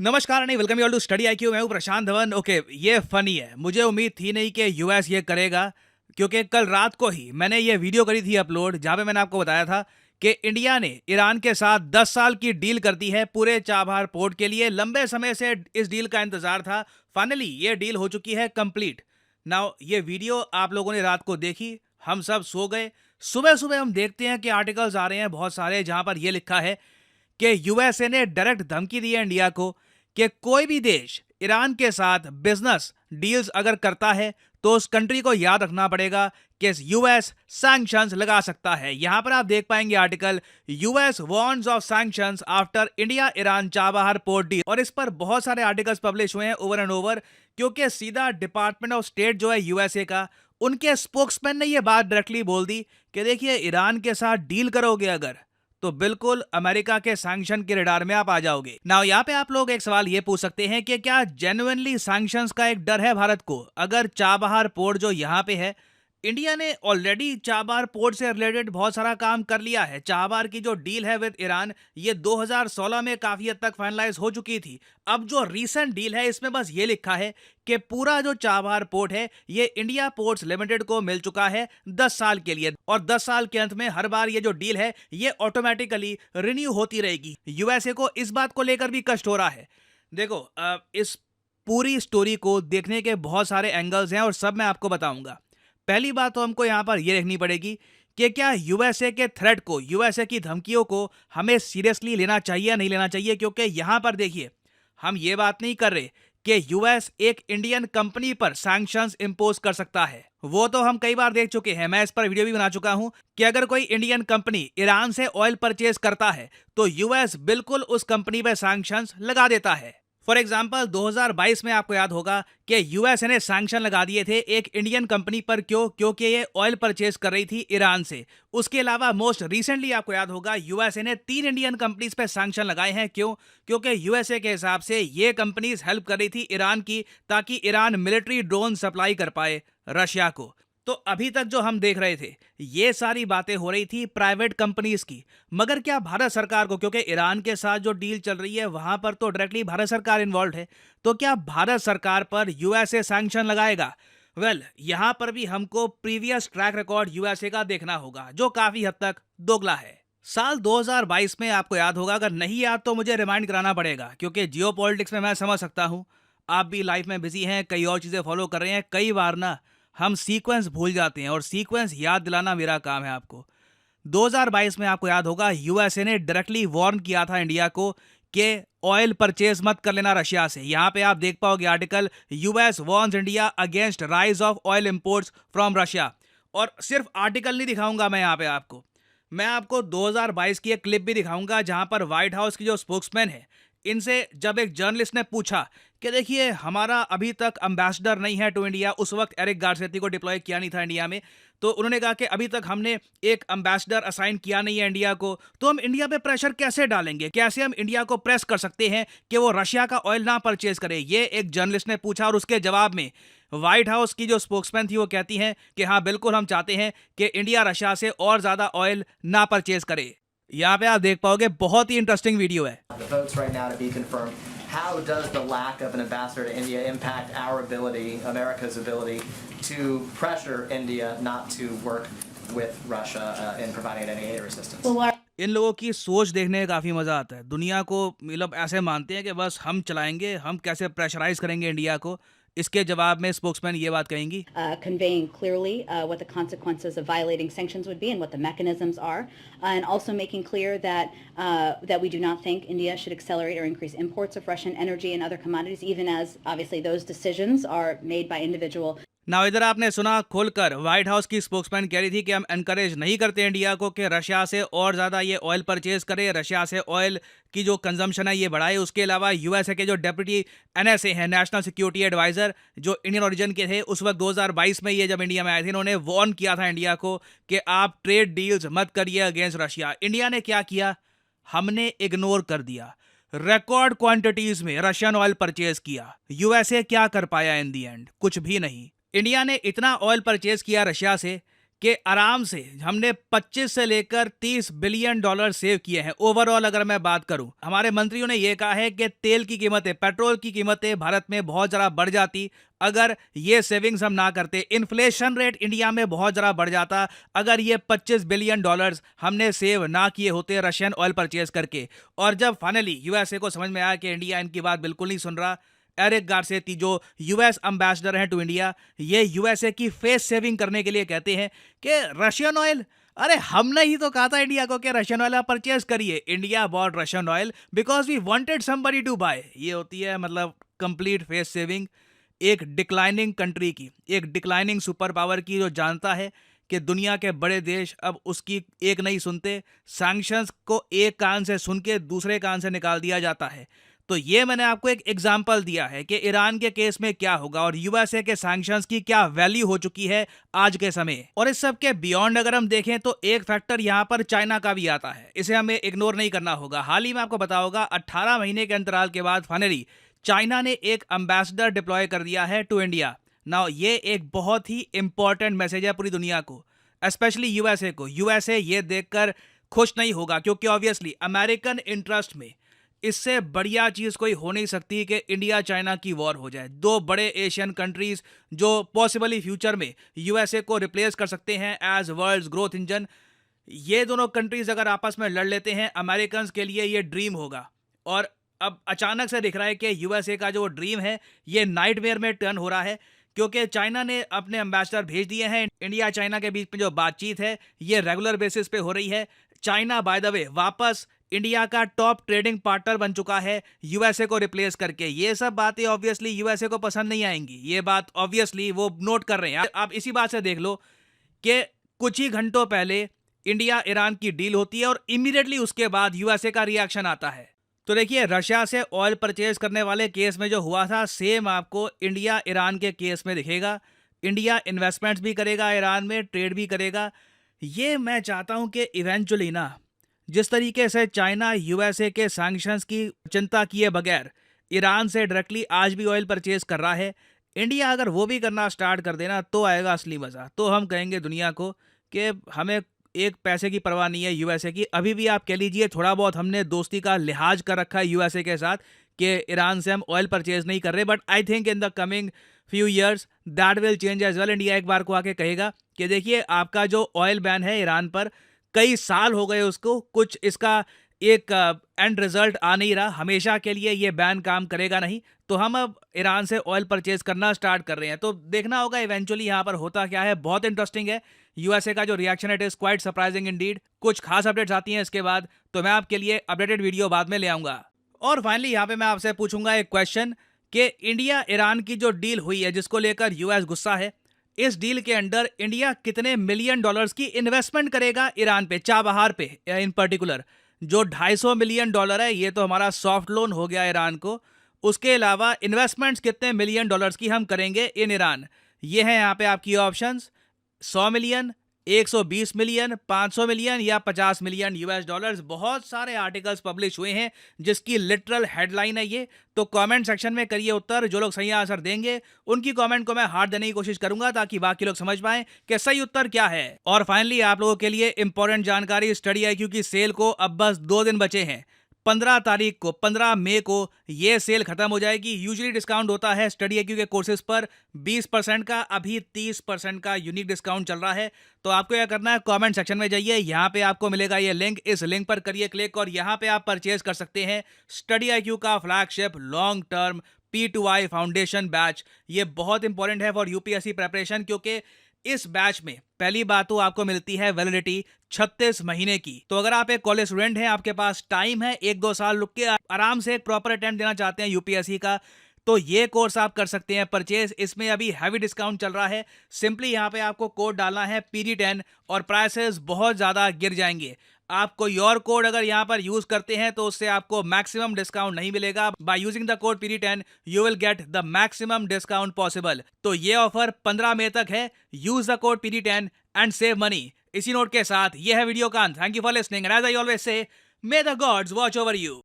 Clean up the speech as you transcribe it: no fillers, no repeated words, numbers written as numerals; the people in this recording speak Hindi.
नमस्कार नहीं, welcome you all to study IQ. मैं हूं प्रशांत धवन। ओके, ये फनी है। मुझे उम्मीद थी नहीं कि यूएस ये करेगा, क्योंकि कल रात को ही मैंने ये वीडियो करी थी अपलोड, जहां पे मैंने आपको बताया था कि इंडिया ने ईरान के साथ 10 साल की डील कर दी है पूरे चाबहार पोर्ट के लिए। लंबे समय से इस डील का इंतजार था। फाइनली ये डील हो चुकी है कंप्लीट। नाउ ये वीडियो आप लोगों ने रात को देखी, हम सब सो गए। सुबह सुबह हम देखते हैं कि आर्टिकल्स आ रहे हैं बहुत सारे, जहां पर यह लिखा है कि यूएसए ने डायरेक्ट धमकी दी है इंडिया को कि कोई भी देश ईरान के साथ बिजनेस डील्स अगर करता है तो उस कंट्री को याद रखना पड़ेगा कि यूएस सैंक्शंस लगा सकता है। यहां पर आप देख पाएंगे article, US warns of sanctions after India Iran Chabahar port deal. और इस पर बहुत सारे आर्टिकल्स पब्लिश हुए हैं ओवर एंड ओवर, क्योंकि सीधा डिपार्टमेंट ऑफ स्टेट जो है यूएसए का, उनके स्पोक्समैन ने यह बात डायरेक्टली बोल दी कि देखिए, ईरान के साथ डील करोगे अगर तो बिल्कुल अमेरिका के सैंक्शन के रडार में आप आ जाओगे। नाउ यहाँ पे आप लोग एक सवाल ये पूछ सकते हैं कि क्या जेन्युइनली सैंक्शंस का एक डर है भारत को? अगर चाबहार पोर्ट जो यहाँ पे है, इंडिया ने ऑलरेडी चाबहार पोर्ट से रिलेटेड बहुत सारा काम कर लिया है। चाबहार की जो डील है विद ईरान, ये 2016 में काफी हद तक फाइनलाइज हो चुकी थी। अब जो रीसेंट डील है, इसमें बस ये लिखा है कि पूरा जो चाबहार पोर्ट है ये इंडिया पोर्ट्स लिमिटेड को मिल चुका है 10 साल के लिए, और 10 साल के अंत में हर बार ये जो डील है ये ऑटोमेटिकली रिन्यू होती रहेगी। यूएसए को इस बात को लेकर भी कष्ट हो रहा है। देखो, इस पूरी स्टोरी को देखने के बहुत सारे एंगल्स हैं और सब मैं आपको बताऊंगा। पहली बात तो हमको यहां पर यह देखनी पड़ेगी कि क्या यूएसए के थ्रेट को, यूएसए की धमकियों को हमें सीरियसली लेना चाहिए या नहीं लेना चाहिए। क्योंकि यहां पर देखिए, हम ये बात नहीं कर रहे कि यूएस एक इंडियन कंपनी पर सैंक्शंस इंपोज कर सकता है। वो तो हम कई बार देख चुके हैं, मैं इस पर वीडियो भी बना चुका हूं कि अगर कोई इंडियन कंपनी ईरान से ऑयल परचेज करता है तो यूएस बिल्कुल उस कंपनी पर सैंक्शंस लगा देता है। फॉर एग्जाम्पल 2022 में आपको याद होगा कि यूएसए ने सैंक्शन लगा दिए थे एक इंडियन कंपनी पर। क्यों? क्योंकि ये ऑयल परचेज कर रही थी ईरान से। उसके अलावा मोस्ट रिसेंटली आपको याद होगा यूएसए ने 3 इंडियन कंपनीज पे सैंक्शन लगाए हैं। क्यों? क्योंकि यूएसए के हिसाब से ये कंपनीज हेल्प कर रही थी ईरान की, ताकि ईरान मिलिट्री ड्रोन सप्लाई कर पाए रशिया को। तो अभी तक जो हम देख रहे थे, ये सारी बातें हो रही थी प्राइवेट कंपनीज की। मगर क्या भारत सरकार को, क्योंकि ईरान के साथ जो डील चल रही है वहां पर तो डायरेक्टली भारत सरकार इन्वॉल्व है, तो क्या भारत सरकार पर यूएसए सैंक्शन लगाएगा? यहां पर भी हमको प्रीवियस ट्रैक रिकॉर्ड यूएसए का देखना होगा, जो काफी हद तक दोगला है। साल 2022 में आपको याद होगा, अगर नहीं याद तो मुझे रिमाइंड कराना पड़ेगा, क्योंकि जियोपॉलिटिक्स में मैं समझ सकता हूं आप भी लाइफ में बिजी हैं, कई और चीजें फॉलो कर रहे हैं। कई बार ना हम सीक्वेंस भूल जाते हैं, और सीक्वेंस याद दिलाना मेरा काम है आपको। 2022 में आपको याद होगा यूएसए ने डायरेक्टली वार्न किया था इंडिया को कि ऑयल परचेज मत कर लेना रशिया से। यहां पे आप देख पाओगे article, US warns India against rise of oil imports from Russia. और सिर्फ आर्टिकल नहीं दिखाऊंगा मैं यहां पे आपको, मैं आपको 2022 की एक क्लिप भी दिखाऊंगा, जहां पर व्हाइट हाउस की जो स्पोक्समैन है, इनसे जब एक जर्नलिस्ट ने पूछा कि देखिए, हमारा अभी तक एम्बेसडर नहीं है टू इंडिया, उस वक्त एरिक गारसेती को डिप्लॉय किया नहीं था इंडिया में, तो उन्होंने कहा कि अभी तक हमने एक एम्बेसडर असाइन किया नहीं है इंडिया को, तो हम इंडिया पे प्रेशर कैसे डालेंगे, कैसे हम इंडिया को प्रेस कर सकते हैं कि वो रशिया का ऑयल ना परचेज करे। ये एक जर्नलिस्ट ने पूछा, और उसके जवाब में व्हाइट हाउस की जो स्पोक्समैन थी वो कहती हैं कि हाँ, बिल्कुल हम चाहते हैं कि इंडिया रशिया से और ज्यादा ऑयल ना परचेज करे। यहाँ पे आप देख पाओगे, बहुत ही इंटरेस्टिंग वीडियो है। How does the lack of an ambassador to India impact our ability, America's ability, to pressure India not to work with Russia in providing any aid or assistance? इन लोगों की सोच देखने में काफी मजा आता है। दुनिया को मतलब ऐसे मानते हैं कि बस हम चलाएंगे, हम कैसे प्रेशराइज करेंगे इंडिया को। इसके जवाब में स्पोक्समैन ये बात कहेंगी, conveying clearly what the consequences of violating sanctions would be and what the mechanisms are, and also making clear that we do not think India should accelerate or increase imports of Russian energy and other commodities, even as obviously those decisions are made by individual. ना इधर आपने सुना खोलकर, व्हाइट हाउस की स्पोक्समैन कह रही थी कि हम एनकरेज नहीं करते इंडिया को कि रशिया से और ज़्यादा ये ऑयल परचेज करे, रशिया से ऑयल की जो कंजम्पशन है ये बढ़ाए। उसके अलावा यूएसए के जो डेप्यूटी एनएसए हैं, नेशनल सिक्योरिटी एडवाइज़र, जो इंडियन ओरिजिन के थे, उस वक्त 2022 में ये जब इंडिया में आए थे, इन्होंने वार्न किया था इंडिया को कि आप ट्रेड डील्स मत करिए अगेंस्ट रशिया। इंडिया ने क्या किया? हमने इग्नोर कर दिया। रिकॉर्ड क्वांटिटीज में रशियन ऑयल परचेज किया। यूएसए क्या कर पाया इन दी एंड? कुछ भी नहीं। इंडिया ने इतना ऑयल परचेज किया रशिया से कि आराम से हमने 25 से लेकर 30 बिलियन डॉलर सेव किए हैं ओवरऑल। अगर मैं बात करूं, हमारे मंत्रियों ने यह कहा है कि तेल की कीमतें, पेट्रोल की कीमतें भारत में बहुत ज़्यादा बढ़ जाती अगर ये सेविंग्स हम ना करते। इन्फ्लेशन रेट इंडिया में बहुत ज़्यादा बढ़ जाता अगर ये 25 बिलियन डॉलर्स हमने सेव ना किए होते रशियन ऑयल परचेज करके। और जब फाइनली यूएसए को समझ में आया कि इंडिया इनकी बात बिल्कुल नहीं सुन रहा, एरिक गारसेती जो यूएस एम्बेसडर हैं टू इंडिया, ये यूएसए की फेस सेविंग करने के लिए कहते हैं कि रशियन ऑयल, अरे हमने ही तो कहा था इंडिया को कि रशियन ऑयल आप परचेज करिए। India bought Russian oil because we wanted somebody to buy. ये होती है मतलब कंप्लीट फेस सेविंग एक डिक्लाइनिंग कंट्री की, एक डिक्लाइनिंग सुपर पावर की, जो जानता है कि दुनिया के बड़े देश अब उसकी एक नहीं सुनते, सैंक्शंस को एक कान से सुन के दूसरे कान से निकाल दिया जाता है। तो ये मैंने आपको एक एग्जाम्पल दिया है कि ईरान के केस में क्या होगा और यूएसए के सैंक्शंस की क्या वैल्यू हो चुकी है आज के समय। और इस सब के बियॉन्ड अगर हम देखें तो एक फैक्टर यहाँ पर चाइना का भी आता है, इसे हमें इग्नोर नहीं करना होगा। हाल ही में आपको पता होगा 18 महीने के अंतराल के बाद फाइनली चाइना ने एक एम्बेसडर डिप्लॉय कर दिया है टू इंडिया। नाउ ये एक बहुत ही इंपॉर्टेंट मैसेज है पूरी दुनिया को, स्पेशली यूएसए को। यूएसए ये देखकर खुश नहीं होगा क्योंकि ऑब्वियसली अमेरिकन इंटरेस्ट में इससे बढ़िया चीज़ कोई हो नहीं सकती कि इंडिया चाइना की वॉर हो जाए। दो बड़े एशियन कंट्रीज जो पॉसिबली फ्यूचर में यूएसए को रिप्लेस कर सकते हैं एज वर्ल्ड्स ग्रोथ इंजन, ये दोनों कंट्रीज अगर आपस में लड़ लेते हैं, अमेरिकन के लिए ये ड्रीम होगा। और अब अचानक से दिख रहा है कि यूएसए का जो ड्रीम है ये नाइटमेयर में टर्न हो रहा है क्योंकि चाइना ने अपने एम्बेसडर भेज दिए हैं। इंडिया चाइना के बीच में जो बातचीत है ये रेगुलर बेसिस पे हो रही है। चाइना बाय द वे वापस इंडिया का टॉप ट्रेडिंग पार्टनर बन चुका है यूएसए को रिप्लेस करके। ये सब बातें ऑब्वियसली यूएसए को पसंद नहीं आएंगी, ये बात ऑब्वियसली वो नोट कर रहे हैं। आप इसी बात से देख लो कि कुछ ही घंटों पहले इंडिया ईरान की डील होती है और इमीडिएटली उसके बाद यूएसए का रिएक्शन आता है। तो देखिए, रशिया से ऑयल परचेज करने वाले केस में जो हुआ था सेम आपको इंडिया ईरान के केस में दिखेगा। इंडिया इन्वेस्टमेंट्स भी करेगा ईरान में, ट्रेड भी करेगा। ये मैं चाहता हूं कि इवेंचुअली ना, जिस तरीके से चाइना यूएसए के सैंक्शंस की चिंता किए बगैर ईरान से डायरेक्टली आज भी ऑयल परचेज कर रहा है, इंडिया अगर वो भी करना स्टार्ट कर देना तो आएगा असली मज़ा। तो हम कहेंगे दुनिया को कि हमें एक पैसे की परवाह नहीं है यूएसए की। अभी भी आप कह लीजिए थोड़ा बहुत हमने दोस्ती का लिहाज कर रखा है यूएसए के साथ कि ईरान से हम ऑयल परचेज नहीं कर रहे, but I think in the coming few years that will change as well. India एक बार को आके कहेगा कि देखिए आपका जो ऑयल बैन है ईरान पर, कई साल हो गए उसको, कुछ इसका एक एंड रिजल्ट आ नहीं रहा, हमेशा के लिए ये बैन काम करेगा नहीं, तो हम अब ईरान से ऑयल परचेज करना स्टार्ट कर रहे हैं। तो देखना होगा इवेंचुअली यहाँ पर होता क्या है। बहुत इंटरेस्टिंग है यूएसए का जो reaction, it is quite surprising Indeed. कुछ खास अपडेट्स आती हैं इसके बाद तो मैं आपके लिए अपडेटेड वीडियो बाद में ले आऊंगा। और फाइनली यहाँ पे मैं आपसे पूछूंगा एक क्वेश्चन कि इंडिया ईरान की जो डील हुई है जिसको लेकर यूएस गुस्सा है, इस डील के अंडर इंडिया कितने मिलियन डॉलर्स की इन्वेस्टमेंट करेगा ईरान पे, चाबहार पे इन पर्टिकुलर। जो 250 मिलियन डॉलर है ये तो हमारा सॉफ्ट लोन हो गया ईरान को, उसके अलावा इन्वेस्टमेंट्स कितने मिलियन डॉलर्स की हम करेंगे इन ईरान। ये है यहाँ पे आपकी ऑप्शंस, 100 मिलियन, 120 मिलियन, 500 मिलियन या 50 मिलियन यूएस डॉलर्स। बहुत सारे आर्टिकल्स पब्लिश हुए हैं जिसकी लिटरल हेडलाइन है ये। तो कमेंट सेक्शन में करिए उत्तर, जो लोग सही आंसर देंगे उनकी कमेंट को मैं हार्ट देने की कोशिश करूंगा ताकि बाकी लोग समझ पाएं कि सही उत्तर क्या है। और फाइनली आप लोगों के लिए इंपॉर्टेंट जानकारी, स्टडी आईक्यू की सेल को अब बस 2 दिन बचे हैं। 15 तारीख को, 15 मई को ये सेल खत्म हो जाएगी। यूजुअली डिस्काउंट होता है स्टडी आईक्यू के कोर्सेज पर 20% का, अभी 30% का यूनिक डिस्काउंट चल रहा है। तो आपको क्या करना है, कमेंट सेक्शन में जाइए, यहाँ पे आपको मिलेगा ये लिंक, इस लिंक पर करिए क्लिक और यहाँ पे आप परचेज कर सकते हैं स्टडी आईक्यू का flagship long term P2I foundation batch. ये बहुत इंपॉर्टेंट है फॉर यूपीएससी प्रेपरेशन क्योंकि इस बैच में पहली बात तो आपको मिलती है वैलिडिटी 36 महीने की। तो अगर आप एक कॉलेज स्टूडेंट हैं, आपके पास टाइम है, 1-2 साल रुक के आराम से एक प्रॉपर अटेम्प्ट देना चाहते हैं यूपीएससी का, तो ये कोर्स आप कर सकते हैं परचेज। इसमें अभी हैवी डिस्काउंट चल रहा है। सिंपली यहाँ पे आपको कोड डालना है PD10 और प्राइसेस बहुत ज़्यादा गिर जाएंगे। आप कोई और कोड अगर यहाँ पर यूज करते हैं तो उससे आपको मैक्सिमम डिस्काउंट नहीं मिलेगा। By using the code PD10 you will get the maximum discount possible. तो ये ऑफर 15 मई तक है। Use the code PD10 and save money. इसी नोट के साथ ये है वीडियो का अंत। Thank you for listening and as I always say, may the gods watch over you.